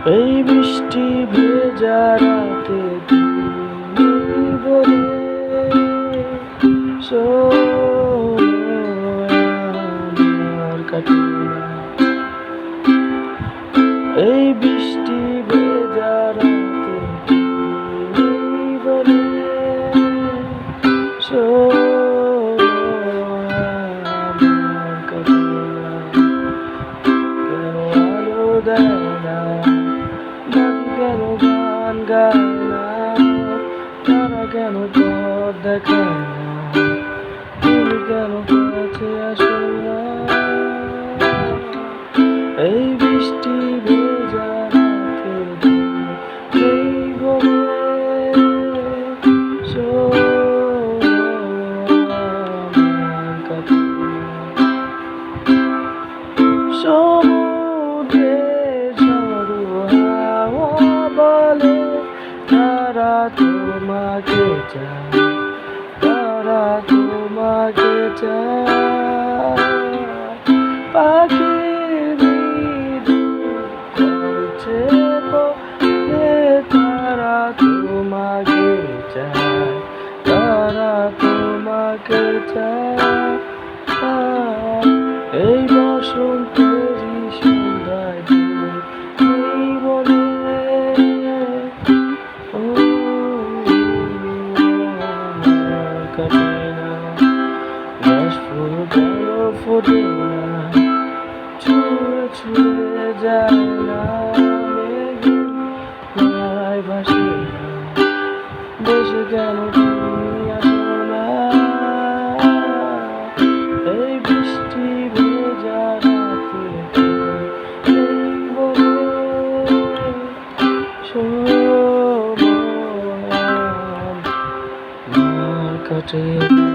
এই বৃষ্টি ভেজা রাতে তুমি বলে আমার কাটে না। এই বৃষ্টি ভেজা রাতে তুমি বলে আমার কাটে না। কেন আলো দেয় না, কেন গান গায় না, তারা কেন পথ দেখায় না, তুমি কেন কাছে আসো না। এই বৃষ্টি ভেজা রাতে নেই বলে আমার কাছে সমুদ্রে ঝড়ো হাওয়া বলে তারা তোমাকে চায়, তারা তোমাকে চায়। পাখি মৃদু করছে বলে তারা তোমাকে চায়, তারা তোমাকে চায়। এই বসন্তেরই সন্ধ্যায় এই বলে কাটে না। গাছ ফুল কেন ফোটে না, ছুঁয়ে ছুঁয়ে যায় না, মেঘের ভাসে না, দেশে কেন তুমি আসো না। এই বৃষ্টি ভেজা রাতে এই বলে সময় আমার কাটে না।